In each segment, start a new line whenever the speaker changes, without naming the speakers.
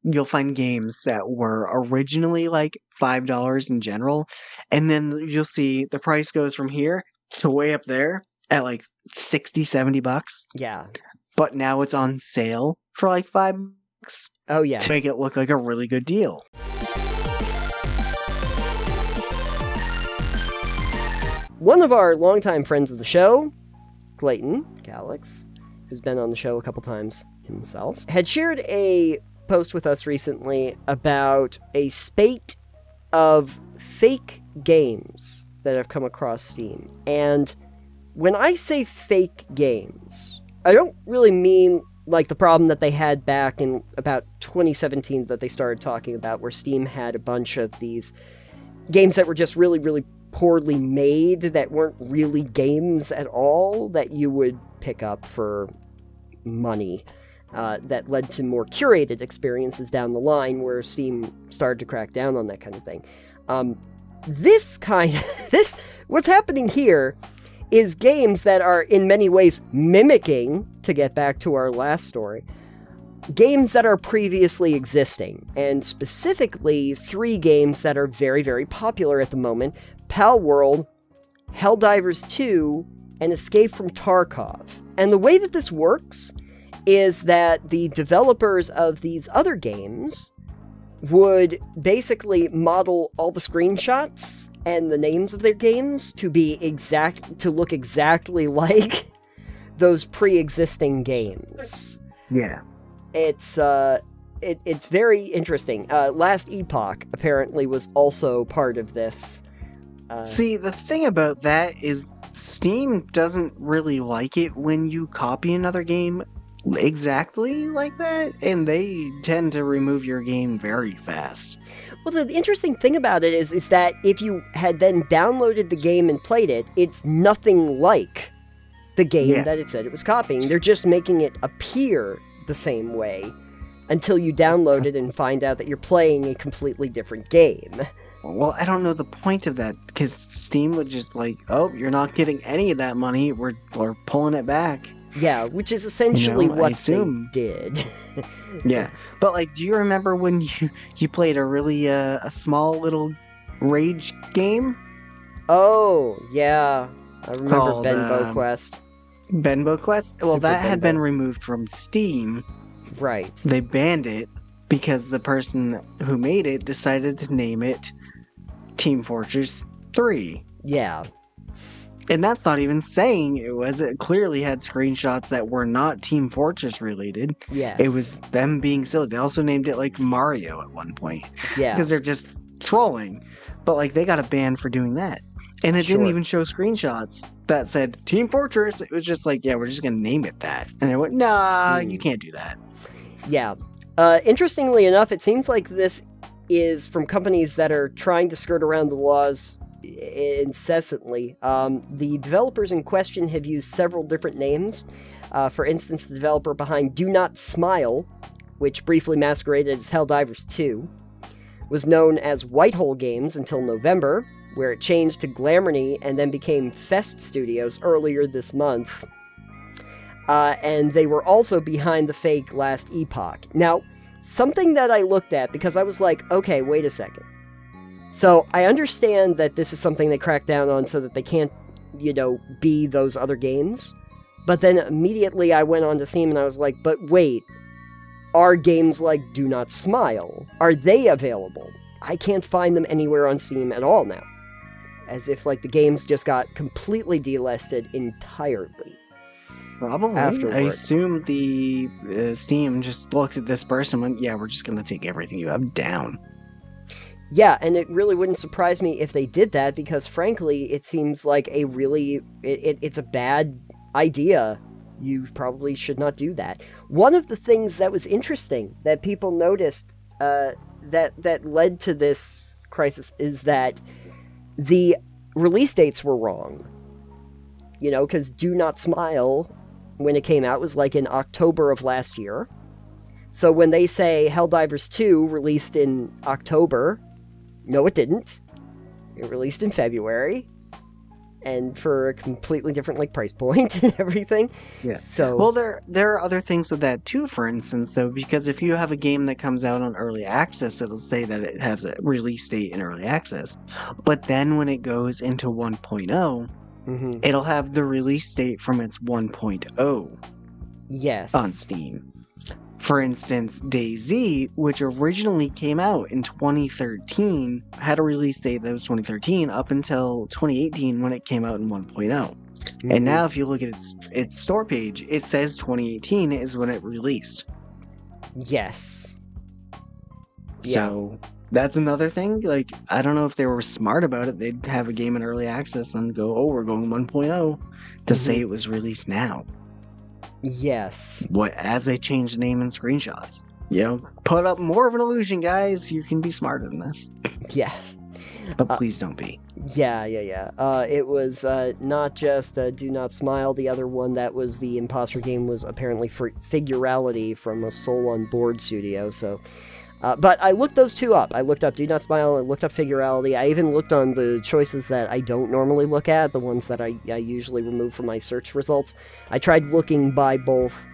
you'll find games that were originally like $5 in general, and then you'll see the price goes from here to way up there at like 60, $70,
Yeah.
but now it's on sale for like $5
Oh, yeah.
to make it look like a really good deal.
One of our longtime friends of the show, Clayton Calix, who's been on the show a couple times himself, had shared a post with us recently about a spate of fake games that have come across Steam. And when I say fake games, I don't really mean like the problem that they had back in about 2017 that they started talking about, where Steam had a bunch of these games that were just really, really poorly made, that weren't really games at all, that you would pick up for money, that led to more curated experiences down the line, where Steam started to crack down on that kind of thing. What's happening here is games that are in many ways mimicking, to get back to our last story, games that are previously existing, and specifically 3 games that are very, very popular at the moment: Pal World, Helldivers 2, and Escape from Tarkov. And the way that this works is that the developers of these other games would basically model all the screenshots and the names of their games to look exactly like those pre-existing games.
Yeah.
It's very interesting. Last Epoch apparently was also part of this.
See, the thing about that is Steam doesn't really like it when you copy another game exactly like that, and they tend to remove your game very fast.
Well, the interesting thing about it is that if you had then downloaded the game and played it, it's nothing like the game that it said it was copying. They're just making it appear the same way until you download it and find out that you're playing a completely different game.
Well, I don't know the point of that, because Steam would just like, oh, you're not getting any of that money, we're pulling it back.
Yeah, which is essentially what they did.
Yeah, but like, do you remember when you played a really a small little rage game?
Oh, yeah. I remember
Called,
Benbow Quest.
Benbow Quest? Well, that had been removed from Steam.
Right.
They banned it because the person who made it decided to name it Team Fortress 3.
Yeah.
And that's not even saying it was. It clearly had screenshots that were not Team Fortress related.
Yes.
It was them being silly. They also named it like Mario at one point.
Yeah.
Because they're just trolling. But like, they got a ban for doing that. And it didn't even show screenshots that said Team Fortress. It was just like, yeah, we're just going to name it that. And I went, nah, you can't do that.
Yeah. Interestingly enough, it seems like this is from companies that are trying to skirt around the laws incessantly. The developers in question have used several different names. For instance, the developer behind Do Not Smile, which briefly masqueraded as Helldivers 2, was known as Whitehole Games until November, where it changed to Glamorny and then became Fest Studios earlier this month. And they were also behind the fake Last Epoch. Now, something that I looked at, because I was like, okay, wait a second. So I understand that this is something they cracked down on so that they can't, be those other games. But then immediately I went on to Steam and I was like, but wait, are games like Do Not Smile, are they available? I can't find them anywhere on Steam at all now. As if like the games just got completely delisted entirely.
Probably.
Afterward.
I assume the Steam just looked at this person and went, yeah, we're just going to take everything you have down.
Yeah, and it really wouldn't surprise me if they did that, because frankly, it seems like it's a bad idea. You probably should not do that. One of the things that was interesting that people noticed that led to this crisis is that the release dates were wrong. Because Do Not Smile, when it came out, was like in October of last year. So when they say Helldivers 2 released in October, no, it didn't. It released in February. and for a completely different like price point and everything.
Yeah.
So
Well, there are other things with that too, for instance, though, because if you have a game that comes out on early access, it'll say that it has a release date in early access. But then when it goes into 1.0,
mhm.
it'll have the release date from its 1.0
Yes.
on Steam. For instance, DayZ, which originally came out in 2013, had a release date that was 2013 up until 2018 when it came out in 1.0. And now if you look at its store page, it says 2018 is when it released.
Yes.
So that's another thing. Like, I don't know if they were smart about it. They'd have a game in early access and go, oh, we're going 1.0 to say it was released now.
Yes.
As they change the name and screenshots. You know, put up more of an illusion, guys. You can be smarter than this.
Yeah.
But please don't be.
Yeah. It was not just Do Not Smile. The other one that was the imposter game was apparently Figurality from a Soul on Board studio. So, but I looked those two up. I looked up Do Not Smile and looked up Figurality. I even looked on the choices that I don't normally look at, the ones that I usually remove from my search results. I tried looking by both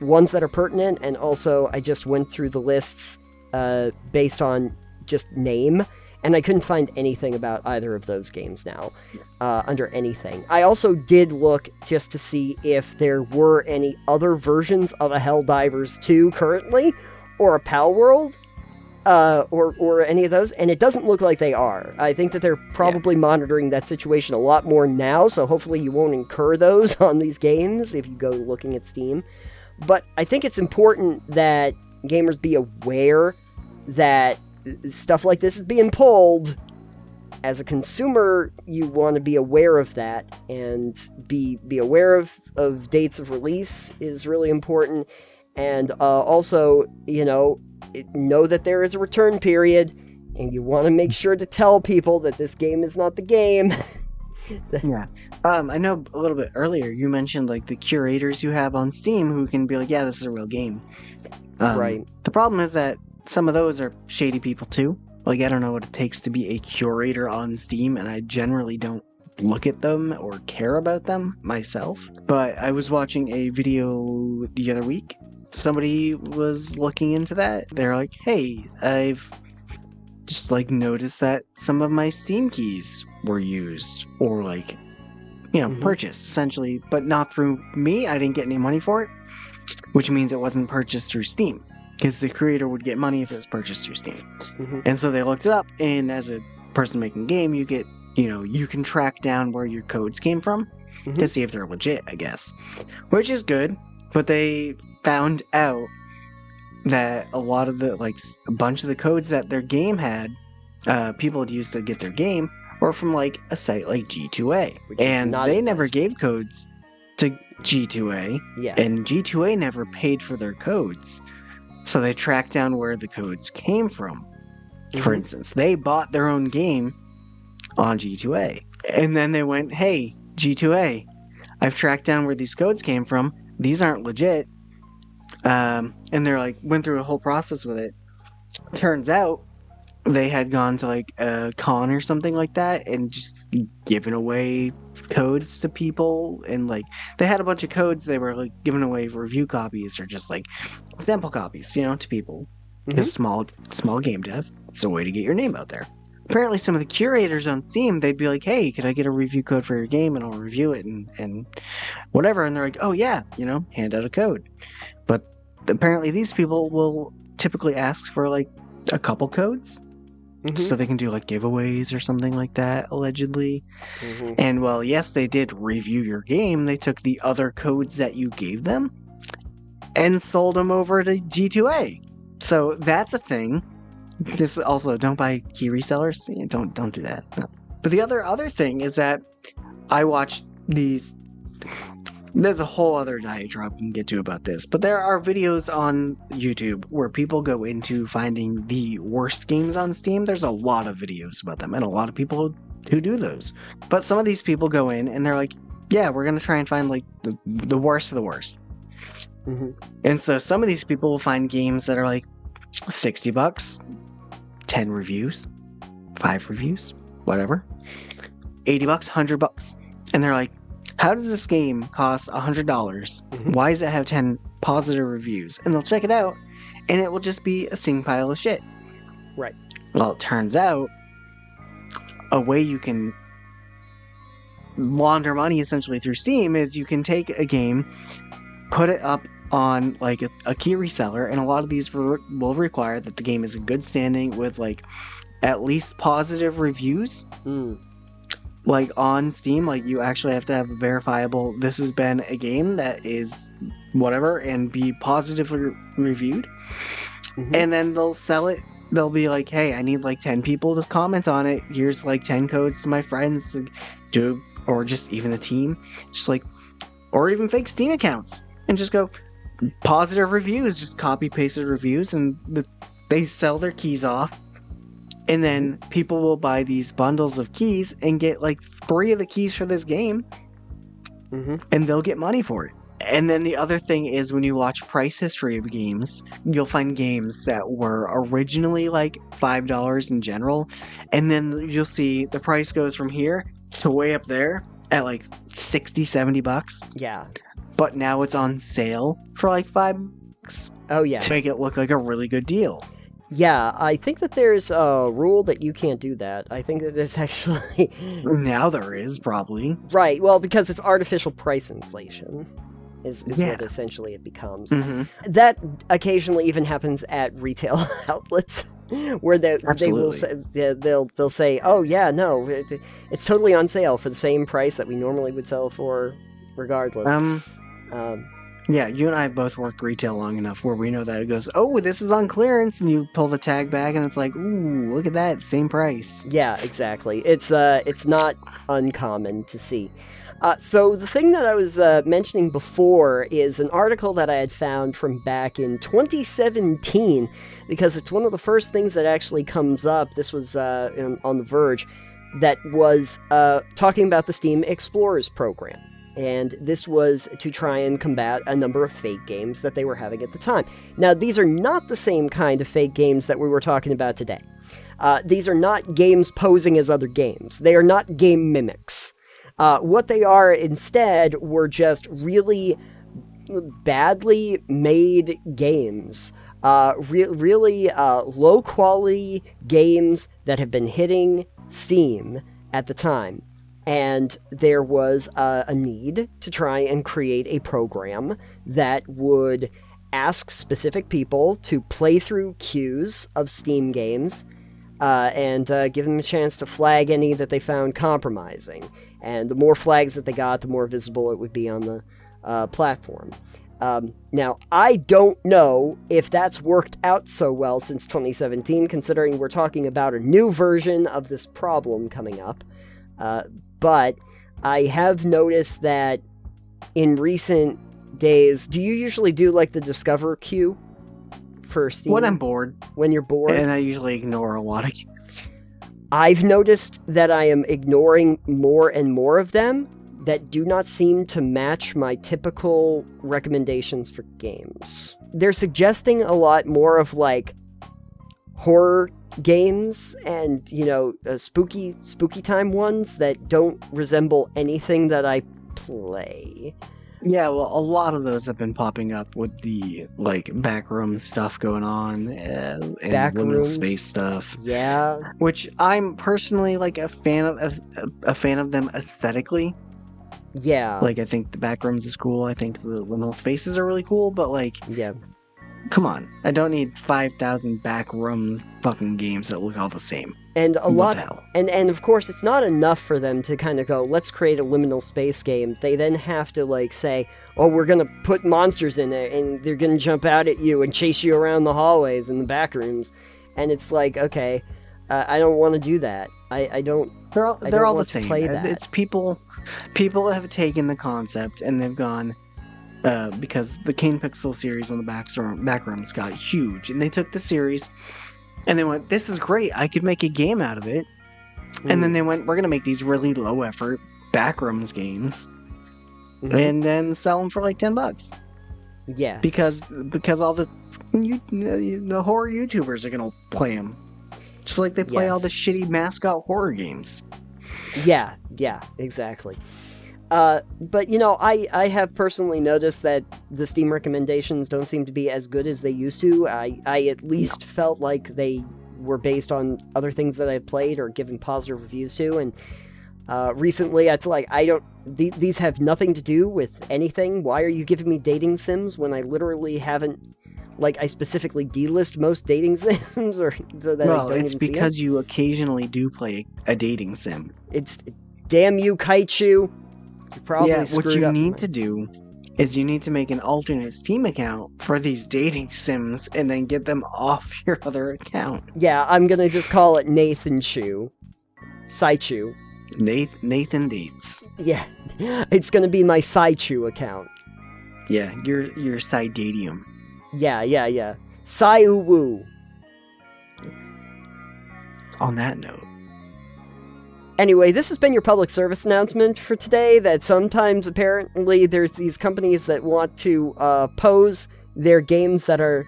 ones that are pertinent, and also I just went through the lists based on just name. And I couldn't find anything about either of those games now, under anything. I also did look just to see if there were any other versions of a Helldivers 2 currently, or a Pal World, or any of those, and it doesn't look like they are. I think that they're probably monitoring that situation a lot more now, so hopefully you won't incur those on these games if you go looking at Steam. But I think it's important that gamers be aware that stuff like this is being pulled. As a consumer, you want to be aware of that, and be aware of dates of release is really important. And also, know that there is a return period, and you want to make sure to tell people that this game is not the game.
Yeah. I know a little bit earlier you mentioned like the curators you have on Steam who can be like, yeah, this is a real game.
Right.
The problem is that some of those are shady people too. Like, I don't know what it takes to be a curator on Steam, and I generally don't look at them or care about them myself. But I was watching a video the other week. Somebody was looking into that. They're like, hey, I've just like noticed that some of my Steam keys were used or like, purchased essentially, but not through me. I didn't get any money for it, which means it wasn't purchased through Steam, because the creator would get money if it was purchased through Steam. And so they looked it up, and as a person making a game, you get, you can track down where your codes came from to see if they're legit, I guess, which is good. But they found out that a lot of a bunch of the codes that their game had, people had used to get their game, were from like a site like G2A, and they never gave codes to G2A, and G2A never paid for their codes. So they tracked down where the codes came from. For instance, they bought their own game on G2A, and then they went, hey, G2A, I've tracked down where these codes came from. These aren't legit. And they're like, went through a whole process with it. Turns out they had gone to like a con or something like that and just given away codes to people, and like they had a bunch of codes they were like giving away review copies or just like sample copies, to people. Because small game dev, it's a way to get your name out there. Apparently some of the curators on Steam, they'd be like, hey, could I get a review code for your game and I'll review it and whatever, and they're like, oh yeah, hand out a code. But apparently these people will typically ask for like a couple codes so they can do like giveaways or something like that, allegedly. And well, yes, they did review your game. They took the other codes that you gave them and sold them over to G2A. So that's a thing. This also, don't buy key resellers. Don't do that. No. But the other thing is that I watched these. There's a whole other diatribe we can get to about this, but there are videos on YouTube where people go into finding the worst games on Steam. There's a lot of videos about them, and a lot of people who do those. But some of these people go in and they're like, yeah, we're going to try and find like the worst of the worst. And so some of these people will find games that are like $60, 10 reviews, 5 reviews, whatever. $80, $100. And they're like, how does this game cost $100? Why does it have 10 positive reviews? And they'll check it out, and it will just be a sting pile of shit.
Right.
Well, it turns out a way you can launder money essentially through Steam is you can take a game, put it up on like a key reseller, and a lot of these will require that the game is in good standing with like at least positive reviews. Like on Steam, like you actually have to have a verifiable, this has been a game that is whatever, and be positively reviewed. And then they'll sell it. They'll be like, hey, I need like 10 people to comment on it. Here's like 10 codes to my friends to do, or just even the team. Just like, or even fake Steam accounts. And just go, positive reviews, just copy pasted reviews, and they sell their keys off. And then people will buy these bundles of keys and get like 3 of the keys for this game, and they'll get money for it. And then the other thing is, when you watch price history of games, you'll find games that were originally like $5 in general, and then you'll see the price goes from here to way up there at like $60-$70.
Yeah.
But now it's on sale for like $5.
Oh, yeah.
To make it look like a really good deal.
Yeah, I think that there's a rule that you can't do that. I think that there's actually...
Now there is, probably.
Right, well, because it's artificial price inflation is what essentially it becomes. That occasionally even happens at retail outlets, where they will say, they'll say, oh yeah, no, it's totally on sale for the same price that we normally would sell for regardless.
Yeah, you and I both worked retail long enough where we know that it goes, oh, this is on clearance, and you pull the tag back, and it's like, ooh, look at that, same price.
Yeah, exactly. It's not uncommon to see. So the thing that I was mentioning before is an article that I had found from back in 2017, because it's one of the first things that actually comes up. This was on The Verge, that was talking about the Steam Explorers program. And this was to try and combat a number of fake games that they were having at the time. Now, these are not the same kind of fake games that we were talking about today. These are not games posing as other games. They are not game mimics. What they are instead were just really badly made games. Really low-quality games that have been hitting Steam at the time. And there was a need to try and create a program that would ask specific people to play through queues of Steam games and give them a chance to flag any that they found compromising. And the more flags that they got, the more visible it would be on the platform. Now, I don't know if that's worked out so well since 2017, considering we're talking about a new version of this problem coming up. But I have noticed that in recent days, do you usually do like the Discover queue for Steam?
When I'm bored.
When you're bored?
And I usually ignore a lot of games.
I've noticed that I am ignoring more and more of them that do not seem to match my typical recommendations for games. They're suggesting a lot more of like horror games and, spooky time ones that don't resemble anything that I play.
Yeah, well, a lot of those have been popping up with the, like, backroom stuff going on, and liminal space stuff.
Yeah.
Which I'm personally, like, a fan of them aesthetically.
Yeah.
Like, I think the backrooms is cool, I think the liminal spaces are really cool, but, like...
Yeah.
Come on, I don't need 5,000 backroom fucking games that look all the same.
And a lot,
hell?
and of course, it's not enough for them to kind of go, let's create a liminal space game. They then have to, like, say, oh, we're gonna put monsters in it, and they're gonna jump out at you and chase you around the hallways and the back rooms. And it's like, okay, I don't want to do that. I don't.
They're all the same.
Play that.
It's people have taken the concept and they've gone. Because the Kane Pixel series on the backrooms got huge, and they took the series and they went, this is great, I could make a game out of it. And then they went, we're gonna make these really low effort backrooms games and then sell them for like $10.
Yes.
Because all the horror YouTubers are gonna play them, just like they play all the shitty mascot horror games.
Yeah, exactly. But I have personally noticed that the Steam recommendations don't seem to be as good as they used to. I at least felt like they were based on other things that I've played or given positive reviews to, and recently it's like, these have nothing to do with anything. Why are you giving me dating sims when I literally haven't, like, I specifically delist most dating sims, or so that I don't
it's
even see
because
them?
you occasionally do play a dating sim.
It's, damn you, Kaichu. You probably
What
screwed
you
up
need
my...
to do is you need to make an alternate Steam account for these dating sims and then get them off your other account.
Yeah, I'm gonna just call it Nathan Chu. Saichu.
Nathan Dates.
Yeah, it's gonna be my Saichu account.
Yeah, your Sidadium.
Yeah. Sai-Wu.
On that note.
Anyway, this has been your public service announcement for today, that sometimes apparently there's these companies that want to pose their games that are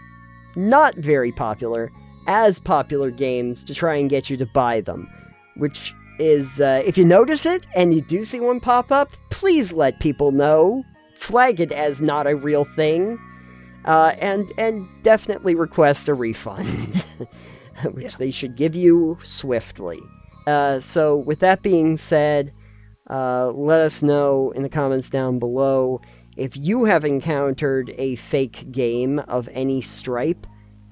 not very popular as popular games to try and get you to buy them. Which is, if you notice it and you do see one pop up, please let people know. Flag it as not a real thing. And definitely request a refund, which they should give you swiftly. So with that being said, let us know in the comments down below if you have encountered a fake game of any stripe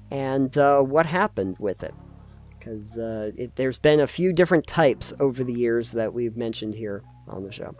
and what happened with it. Because there's been a few different types over the years that we've mentioned here on the show.